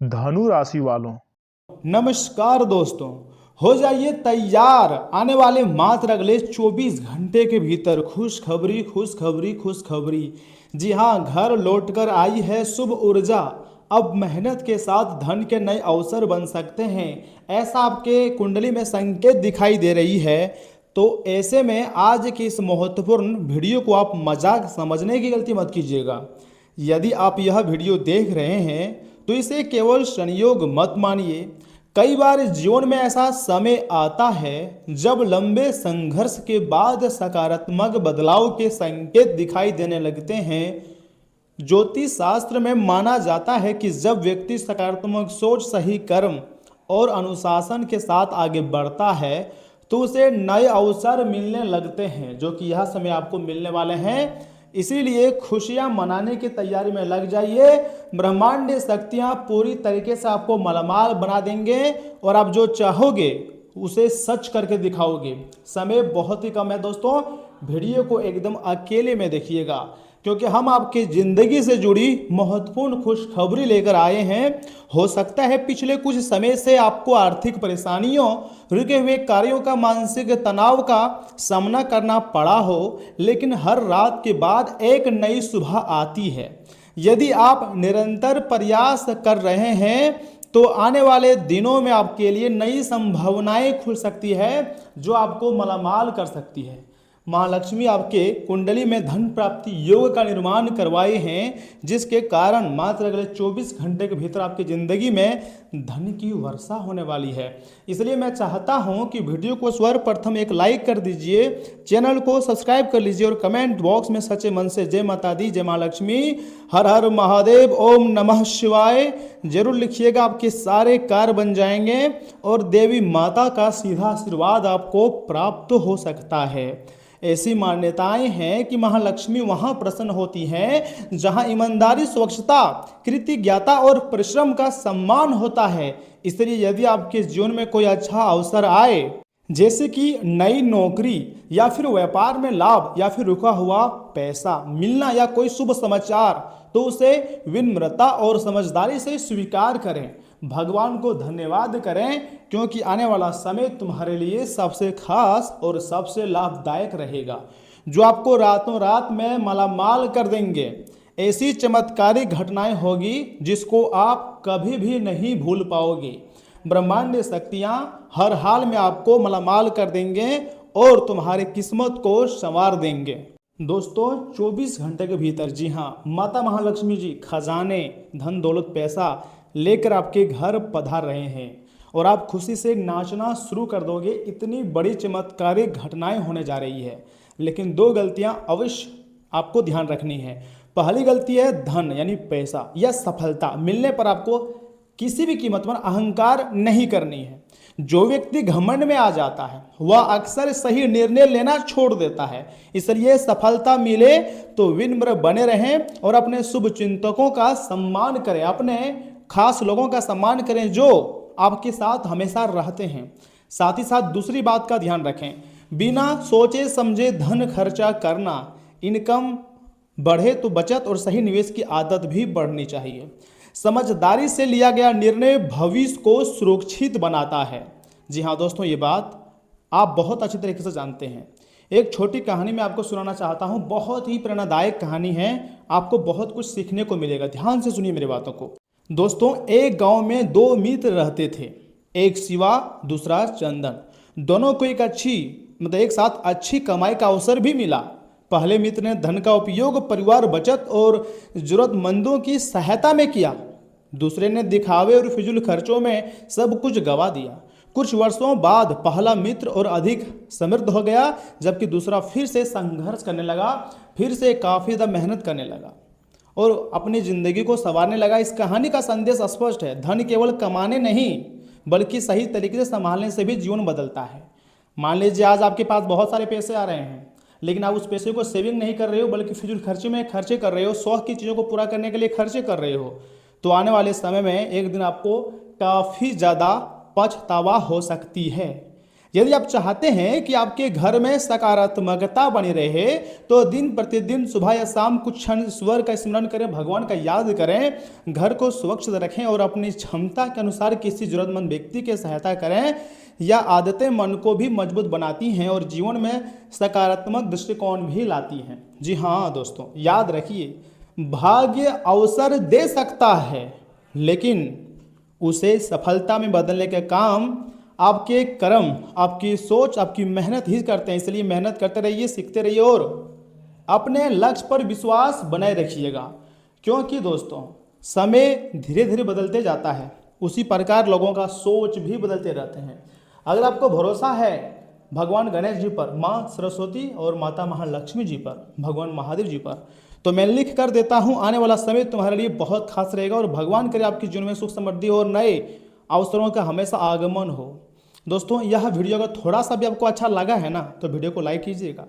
धनु राशि वालों, नमस्कार दोस्तों। हो जाइए तैयार, आने वाले मात्र अगले 24 घंटे के भीतर खुशखबरी खुशखबरी खुशखबरी। जी हाँ, घर लौटकर आई है शुभ ऊर्जा। अब मेहनत के साथ धन के नए अवसर बन सकते हैं, ऐसा आपके कुंडली में संकेत दिखाई दे रही है। तो ऐसे में आज की इस महत्वपूर्ण वीडियो को आप मजाक समझने की गलती मत कीजिएगा। यदि आप यह वीडियो देख रहे हैं तो इसे केवल संयोग मत मानिए। कई बार जीवन में ऐसा समय आता है जब लंबे संघर्ष के बाद सकारात्मक बदलाव के संकेत दिखाई देने लगते हैं। ज्योतिष शास्त्र में माना जाता है कि जब व्यक्ति सकारात्मक सोच, सही कर्म और अनुशासन के साथ आगे बढ़ता है तो उसे नए अवसर मिलने लगते हैं, जो कि यह समय आपको मिलने वाले हैं। इसीलिए खुशियां मनाने की तैयारी में लग जाइए। ब्रह्मांडीय शक्तियां पूरी तरीके से आपको मालामाल बना देंगे और आप जो चाहोगे उसे सच करके दिखाओगे। समय बहुत ही कम है दोस्तों, वीडियो को एकदम अकेले में देखिएगा, क्योंकि हम आपकी जिंदगी से जुड़ी महत्वपूर्ण खुशखबरी लेकर आए हैं। हो सकता है पिछले कुछ समय से आपको आर्थिक परेशानियों, रुके हुए कार्यों का, मानसिक तनाव का सामना करना पड़ा हो, लेकिन हर रात के बाद एक नई सुबह आती है। यदि आप निरंतर प्रयास कर रहे हैं तो आने वाले दिनों में आपके लिए नई संभावनाएं खुल सकती है, जो आपको मालामाल कर सकती है। महालक्ष्मी आपके कुंडली में धन प्राप्ति योग का निर्माण करवाए हैं, जिसके कारण मात्र अगले 24 घंटे के भीतर आपकी ज़िंदगी में धन की वर्षा होने वाली है। इसलिए मैं चाहता हूं कि वीडियो को सर्वप्रथम एक लाइक कर दीजिए, चैनल को सब्सक्राइब कर लीजिए और कमेंट बॉक्स में सच्चे मन से जय माता दी, जय मां लक्ष्मी, हर हर महादेव, ओम नमः शिवाय जरूर लिखिएगा। आपके सारे कार्य बन जाएंगे और देवी माता का सीधा आशीर्वाद आपको प्राप्त हो सकता है। ऐसी मान्यताएं हैं कि महालक्ष्मी वहां प्रसन्न होती हैं जहां ईमानदारी, स्वच्छता, कृतज्ञता और परिश्रम का सम्मान होता है। इसलिए यदि आपके जीवन में कोई अच्छा अवसर आए, जैसे कि नई नौकरी या फिर व्यापार में लाभ या फिर रुका हुआ पैसा मिलना या कोई शुभ समाचार, तो उसे विनम्रता और समझदारी से स्वीकार करें। भगवान को धन्यवाद करें, क्योंकि आने वाला समय तुम्हारे लिए सबसे खास और सबसे लाभदायक रहेगा, जो आपको रातों रात में मालामाल कर देंगे। ऐसी चमत्कारिक घटनाएं होगी जिसको आप कभी भी नहीं भूल पाओगे। ब्रह्मांडीय शक्तियां हर हाल में आपको मालामाल कर देंगे और तुम्हारी किस्मत को संवार देंगे। दोस्तों 24 घंटे के भीतर, जी हाँ, माता महालक्ष्मी जी खजाने, धन दौलत, पैसा लेकर आपके घर पधार रहे हैं और आप खुशी से नाचना शुरू कर दोगे। इतनी बड़ी चमत्कारिक घटनाएं होने जा रही है, लेकिन दो गलतियां अवश्य आपको ध्यान रखनी है। पहली गलती है धन यानी पैसा या सफलता मिलने पर आपको किसी भी कीमत पर अहंकार नहीं करनी है। जो व्यक्ति घमंड में आ जाता है वह अक्सर सही निर्णय लेना छोड़ देता है। इसलिए सफलता मिले तो विनम्र बने रहें और अपने शुभ चिंतकों का सम्मान करें, अपने खास लोगों का सम्मान करें जो आपके साथ हमेशा रहते हैं। साथ ही साथ दूसरी बात का ध्यान रखें, बिना सोचे समझे धन खर्चा करना। इनकम बढ़े तो बचत और सही निवेश की आदत भी बढ़नी चाहिए। समझदारी से लिया गया निर्णय भविष्य को सुरक्षित बनाता है। जी हाँ दोस्तों, ये बात आप बहुत अच्छी तरीके से जानते हैं। एक छोटी कहानी मैं आपको सुनाना चाहता हूँ, बहुत ही प्रेरणादायक कहानी है, आपको बहुत कुछ सीखने को मिलेगा। ध्यान से सुनिए मेरी बातों को। दोस्तों, एक गांव में दो मित्र रहते थे, एक शिवा, दूसरा चंदन। दोनों को एक साथ अच्छी कमाई का अवसर भी मिला। पहले मित्र ने धन का उपयोग परिवार, बचत और जरूरतमंदों की सहायता में किया। दूसरे ने दिखावे और फिजूल खर्चों में सब कुछ गवा दिया। कुछ वर्षों बाद पहला मित्र और अधिक समृद्ध हो गया, जबकि दूसरा फिर से संघर्ष करने लगा, फिर से काफ़ी ज़्यादा मेहनत करने लगा और अपनी ज़िंदगी को संवारने लगा। इस कहानी का संदेश स्पष्ट है, धन केवल कमाने नहीं बल्कि सही तरीके से संभालने से भी जीवन बदलता है। मान लीजिए आज आपके पास बहुत सारे पैसे आ रहे हैं, लेकिन आप उस पैसे को सेविंग नहीं कर रहे हो बल्कि फिजूल खर्चे में खर्चे कर रहे हो, शौक की चीज़ों को पूरा करने के लिए खर्चे कर रहे हो, तो आने वाले समय में एक दिन आपको काफ़ी ज़्यादा पछतावा हो सकती है। यदि आप चाहते हैं कि आपके घर में सकारात्मकता बनी रहे तो दिन प्रतिदिन सुबह या शाम कुछ क्षण ईश्वर का स्मरण करें, भगवान का याद करें, घर को स्वच्छ रखें और अपनी क्षमता के अनुसार किसी जरूरतमंद व्यक्ति की सहायता करें। यह आदतें मन को भी मजबूत बनाती हैं और जीवन में सकारात्मक दृष्टिकोण भी लाती हैं। जी हाँ दोस्तों, याद रखिए, भाग्य अवसर दे सकता है लेकिन उसे सफलता में बदलने का काम आपके कर्म, आपकी सोच, आपकी मेहनत ही करते हैं। इसलिए मेहनत करते रहिए, सीखते रहिए और अपने लक्ष्य पर विश्वास बनाए रखिएगा, क्योंकि दोस्तों समय धीरे धीरे बदलते जाता है, उसी प्रकार लोगों का सोच भी बदलते रहते हैं। अगर आपको भरोसा है भगवान गणेश जी पर, माँ सरस्वती और माता महालक्ष्मी जी पर, भगवान महादेव जी पर, तो मैं लिख कर देता हूँ आने वाला समय तुम्हारे लिए बहुत खास रहेगा और भगवान करे आपके जीवन में सुख समृद्धि और नए अवसरों का हमेशा आगमन हो। दोस्तों यह वीडियो अगर थोड़ा सा भी आपको अच्छा लगा है ना तो वीडियो को लाइक कीजिएगा,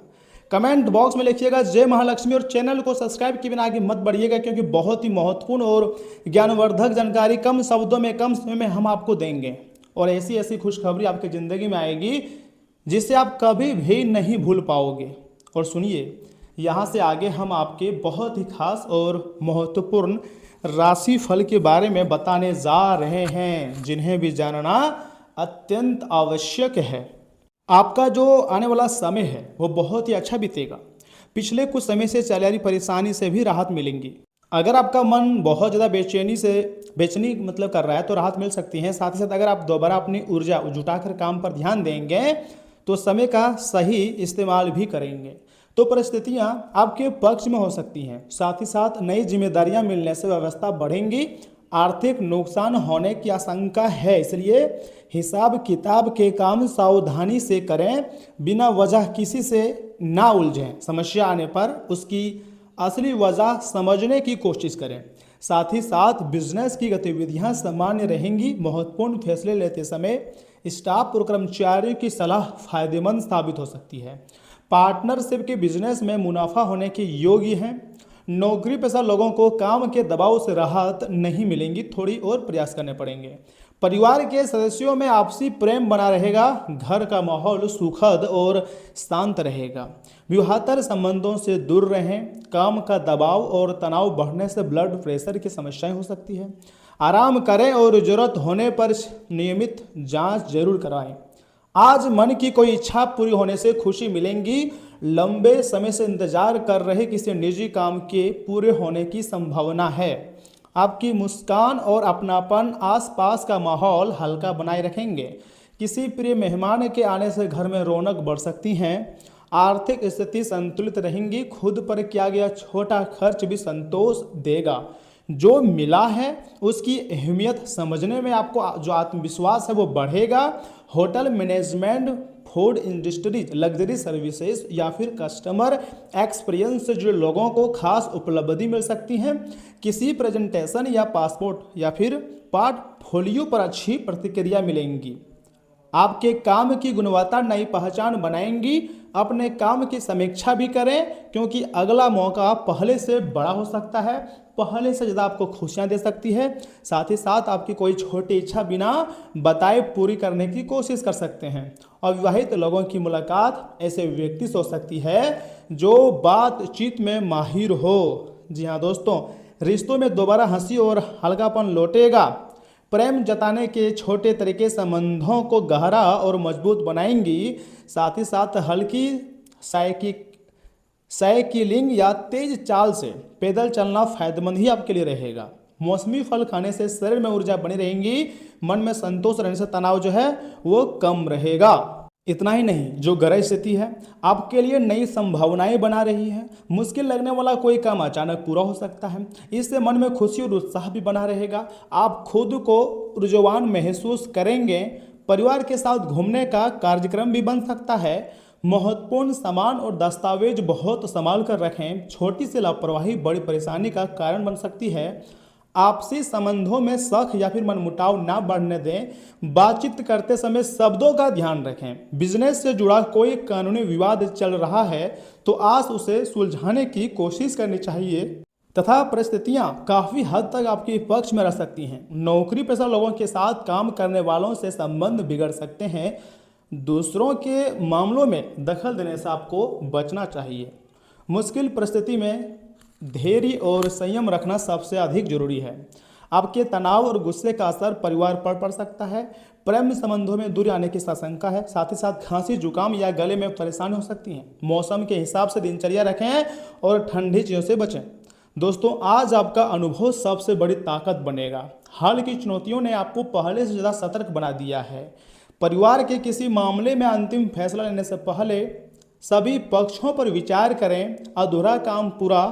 कमेंट बॉक्स में लिखिएगा जय महालक्ष्मी और चैनल को सब्सक्राइब किए बिना आगे मत बढ़िएगा, क्योंकि बहुत ही महत्वपूर्ण और ज्ञानवर्धक जानकारी कम शब्दों में कम समय में हम आपको देंगे और ऐसी ऐसी खुशखबरी आपकी ज़िंदगी में आएगी जिसे आप कभी भी नहीं भूल पाओगे। और सुनिए, यहाँ से आगे हम आपके बहुत ही खास और महत्वपूर्ण राशि फल के बारे में बताने जा रहे हैं, जिन्हें भी जानना अत्यंत आवश्यक है। आपका जो आने वाला समय है वो बहुत ही अच्छा बीतेगा। पिछले कुछ समय से चल रही परेशानी से भी राहत मिलेंगी। अगर आपका मन बहुत ज़्यादा बेचैनी मतलब कर रहा है तो राहत मिल सकती है। साथ ही साथ अगर आप दोबारा अपनी ऊर्जा जुटाकर काम पर ध्यान देंगे तो समय का सही इस्तेमाल भी करेंगे तो परिस्थितियां आपके पक्ष में हो सकती हैं। साथ ही साथ नई जिम्मेदारियां मिलने से व्यवस्था बढ़ेंगी, आर्थिक नुकसान होने की आशंका है, इसलिए हिसाब किताब के काम सावधानी से करें, बिना वजह किसी से ना उलझें। समस्या आने पर उसकी असली वजह समझने की कोशिश करें। साथ ही साथ बिजनेस की गतिविधियां सामान्य रहेंगी। महत्वपूर्ण फैसले लेते समय स्टाफ और कर्मचारियों की सलाह फायदेमंद साबित हो सकती है। पार्टनरशिप के बिजनेस में मुनाफा होने के योग्य हैं। नौकरी पेशा लोगों को काम के दबाव से राहत नहीं मिलेंगी, थोड़ी और प्रयास करने पड़ेंगे। परिवार के सदस्यों में आपसी प्रेम बना रहेगा, घर का माहौल सुखद और शांत रहेगा। विवाहेतर संबंधों से दूर रहें, काम का दबाव और तनाव बढ़ने से ब्लड प्रेशर की समस्याएं हो सकती है। आराम करें और जरूरत होने पर नियमित जांच जरूर कराएं। आज मन की कोई इच्छा पूरी होने से खुशी मिलेंगी। लंबे समय से इंतजार कर रहे किसी निजी काम के पूरे होने की संभावना है। आपकी मुस्कान और अपनापन आसपास का माहौल हल्का बनाए रखेंगे। किसी प्रिय मेहमान के आने से घर में रौनक बढ़ सकती है। आर्थिक स्थिति संतुलित रहेंगी। खुद पर किया गया छोटा खर्च भी संतोष देगा। जो मिला है उसकी अहमियत समझने में आपको जो आत्मविश्वास है वो बढ़ेगा। Hotel management, food industries, luxury services या फिर कस्टमर एक्सपीरियंस से जुड़े लोगों को खास उपलब्धि मिल सकती है। किसी प्रेजेंटेशन या पासपोर्ट या फिर पोर्टफोलियो पर अच्छी प्रतिक्रिया मिलेंगी। आपके काम की गुणवत्ता नई पहचान बनाएंगी। अपने काम की समीक्षा भी करें, क्योंकि अगला मौका पहले से बड़ा हो सकता है, पहले से ज़्यादा आपको खुशियां दे सकती है। साथ ही साथ आपकी कोई छोटी इच्छा बिना बताए पूरी करने की कोशिश कर सकते हैं। अविवाहित लोगों की मुलाकात ऐसे व्यक्ति से हो सकती है जो बातचीत में माहिर हो। जी हाँ दोस्तों, रिश्तों में दोबारा हंसी और हल्कापन लौटेगा। प्रेम जताने के छोटे तरीके संबंधों को गहरा और मजबूत बनाएंगी। साथ ही साथ हल्की साइकिलिंग या तेज चाल से पैदल चलना फायदेमंद ही आपके लिए रहेगा। मौसमी फल खाने से शरीर में ऊर्जा बनी रहेंगी। मन में संतोष रहने से तनाव जो है वो कम रहेगा। इतना ही नहीं, जो ग्रह स्थिति है आपके लिए नई संभावनाएं बना रही है। मुश्किल लगने वाला कोई काम अचानक पूरा हो सकता है। इससे मन में खुशी और उत्साह भी बना रहेगा। आप खुद को ऊर्जावान महसूस करेंगे। परिवार के साथ घूमने का कार्यक्रम भी बन सकता है। महत्वपूर्ण सामान और दस्तावेज बहुत संभाल कर रखें। छोटी सी लापरवाही बड़ी परेशानी का कारण बन सकती है। आपसी संबंधों में शक या फिर मनमुटाव ना बढ़ने दें। बातचीत करते समय शब्दों का ध्यान रखें। बिजनेस से जुड़ा कोई कानूनी विवाद चल रहा है तो आज उसे सुलझाने की कोशिश करनी चाहिए तथा परिस्थितियां काफ़ी हद तक आपके पक्ष में रह सकती हैं। नौकरी पेशा लोगों के साथ काम करने वालों से संबंध बिगड़ सकते हैं। दूसरों के मामलों में दखल देने से आपको बचना चाहिए। मुश्किल परिस्थिति में धैर्य और संयम रखना सबसे अधिक जरूरी है। आपके तनाव और गुस्से का असर परिवार पर पड़ सकता है। प्रेम संबंधों में दूरी आने की आशंका है। साथ ही साथ खांसी, जुकाम या गले में परेशानी हो सकती है। मौसम के हिसाब से दिनचर्या रखें और ठंडी चीज़ों से बचें। दोस्तों, आज आपका अनुभव सबसे बड़ी ताकत बनेगा। हाल की चुनौतियों ने आपको पहले से ज़्यादा सतर्क बना दिया है। परिवार के किसी मामले में अंतिम फैसला लेने से पहले सभी पक्षों पर विचार करें। अधूरा काम पूरा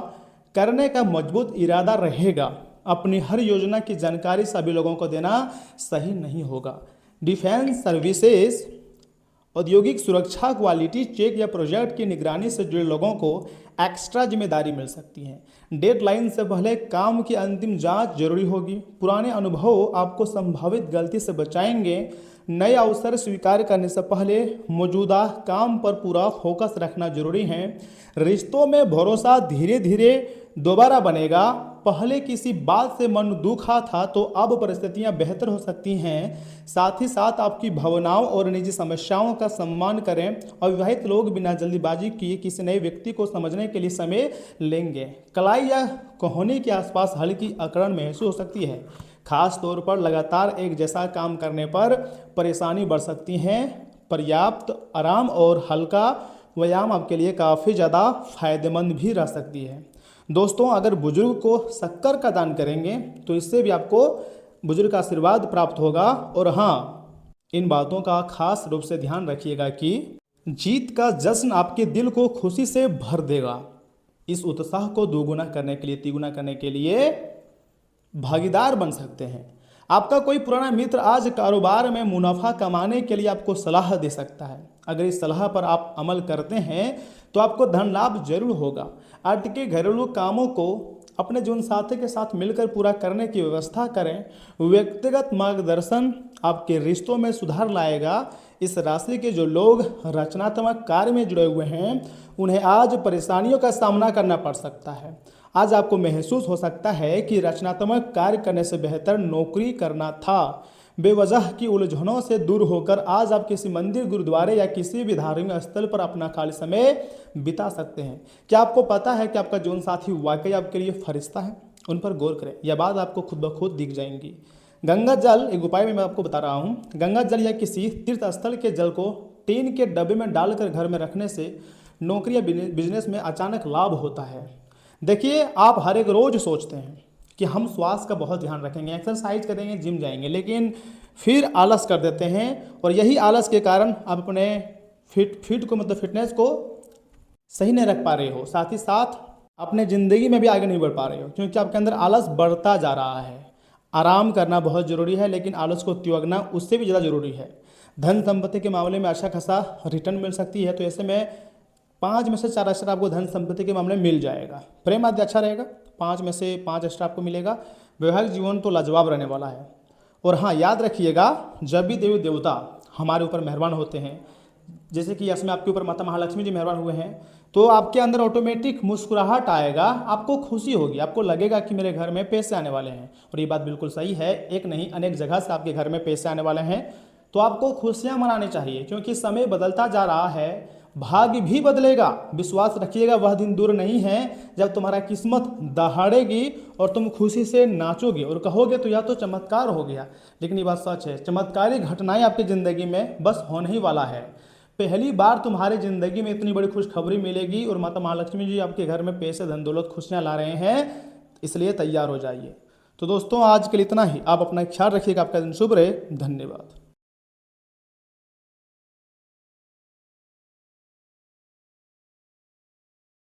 करने का मजबूत इरादा रहेगा। अपनी हर योजना की जानकारी सभी लोगों को देना सही नहीं होगा। डिफेंस सर्विसेज, औद्योगिक सुरक्षा, क्वालिटी चेक या प्रोजेक्ट की निगरानी से जुड़े लोगों को एक्स्ट्रा जिम्मेदारी मिल सकती है। डेडलाइन से पहले काम की अंतिम जांच जरूरी होगी। पुराने अनुभव आपको संभावित गलती से बचाएंगे। नए अवसर स्वीकार करने से पहले मौजूदा काम पर पूरा फोकस रखना जरूरी है। रिश्तों में भरोसा धीरे धीरे दोबारा बनेगा। पहले किसी बात से मन दुखा था तो अब परिस्थितियां बेहतर हो सकती हैं। साथ ही साथ आपकी भावनाओं और निजी समस्याओं का सम्मान करें। अविवाहित लोग बिना जल्दीबाजी किए किसी नए व्यक्ति को समझने के लिए समय लेंगे। कलाई या कोहनी के आसपास हल्की अकड़न महसूस हो सकती है। खास तौर पर लगातार एक जैसा काम करने पर परेशानी बढ़ सकती है। पर्याप्त आराम और हल्का व्यायाम आपके लिए काफ़ी ज़्यादा फायदेमंद भी रह सकती है। दोस्तों, अगर बुजुर्ग को शक्कर का दान करेंगे तो इससे भी आपको बुजुर्ग का आशीर्वाद प्राप्त होगा। और हाँ, इन बातों का खास रूप से ध्यान रखिएगा कि जीत का जश्न आपके दिल को खुशी से भर देगा। इस उत्साह को दोगुना करने के लिए, तिगुना करने के लिए भागीदार बन सकते हैं। आपका कोई पुराना मित्र आज कारोबार में मुनाफा कमाने के लिए आपको सलाह दे सकता है। अगर इस सलाह पर आप अमल करते हैं तो आपको धन लाभ जरूर होगा। अटके घरेलू कामों को अपने जीवन साथी के साथ मिलकर पूरा करने की व्यवस्था करें। व्यक्तिगत मार्गदर्शन आपके रिश्तों में सुधार लाएगा। इस राशि के जो लोग रचनात्मक कार्य में जुड़े हुए हैं उन्हें आज परेशानियों का सामना करना पड़ सकता है। आज आपको महसूस हो सकता है कि रचनात्मक कार्य करने से बेहतर नौकरी करना था। बेवजह की उलझनों से दूर होकर आज आप किसी मंदिर, गुरुद्वारे या किसी भी धार्मिक स्थल पर अपना खाली समय बिता सकते हैं। क्या आपको पता है कि आपका जीवन साथी वाकई आपके लिए फरिश्ता है? उन पर गौर करें, यह बात आपको खुद ब खुद दिख जाएंगी। गंगा जल, एक उपाय में मैं आपको बता रहा हूँ। गंगा जल या किसी तीर्थ स्थल के जल को टीन के डब्बे में डालकर घर में रखने से नौकरी या बिजनेस में अचानक लाभ होता है। देखिए, आप हर एक रोज सोचते हैं कि हम स्वास्थ्य का बहुत ध्यान रखेंगे, एक्सरसाइज करेंगे, जिम जाएंगे, लेकिन फिर आलस कर देते हैं। और यही आलस के कारण आप अपने फिटनेस को सही नहीं रख पा रहे हो। साथ ही साथ अपने ज़िंदगी में भी आगे नहीं बढ़ पा रहे हो, क्योंकि आपके अंदर आलस बढ़ता जा रहा है। आराम करना बहुत ज़रूरी है, लेकिन आलस को त्यागना उससे भी ज़्यादा ज़रूरी है। धन संपत्ति के मामले में अच्छा खासा रिटर्न मिल सकती है, तो ऐसे में 5 में से 4 स्टार आपको धन संपत्ति के मामले में मिल जाएगा। प्रेम आदि अच्छा रहेगा, 5 में से 5 स्टार आपको मिलेगा। वैवाहिक जीवन तो लाजवाब रहने वाला है। और हाँ, याद रखिएगा, जब भी देवी देवता हमारे ऊपर मेहरबान होते हैं, जैसे कि इसमें आपके ऊपर माता महालक्ष्मी जी मेहरबान हुए हैं, तो आपके अंदर ऑटोमेटिक मुस्कुराहट आएगा, आपको खुशी होगी, आपको लगेगा कि मेरे घर में पैसे आने वाले हैं। और ये बात बिल्कुल सही है, एक नहीं अनेक जगह से आपके घर में पैसे आने वाले हैं। तो आपको खुशियाँ मनानी चाहिए, क्योंकि समय बदलता जा रहा है, भाग्य भी बदलेगा। विश्वास रखिएगा, वह दिन दूर नहीं है जब तुम्हारा किस्मत दहाड़ेगी और तुम खुशी से नाचोगे और कहोगे तो यह तो चमत्कार हो गया। लेकिन ये बात सच है, चमत्कारी घटनाएं आपकी ज़िंदगी में बस होने ही वाला है। पहली बार तुम्हारी ज़िंदगी में इतनी बड़ी खुशखबरी मिलेगी और माता महालक्ष्मी जी आपके घर में पैसे, धन दौलत, खुशियाँ ला रहे हैं, इसलिए तैयार हो जाइए। तो दोस्तों, आज के लिए इतना ही। आप अपना ख्याल रखिएगा। आपका दिन शुभ रहे। धन्यवाद।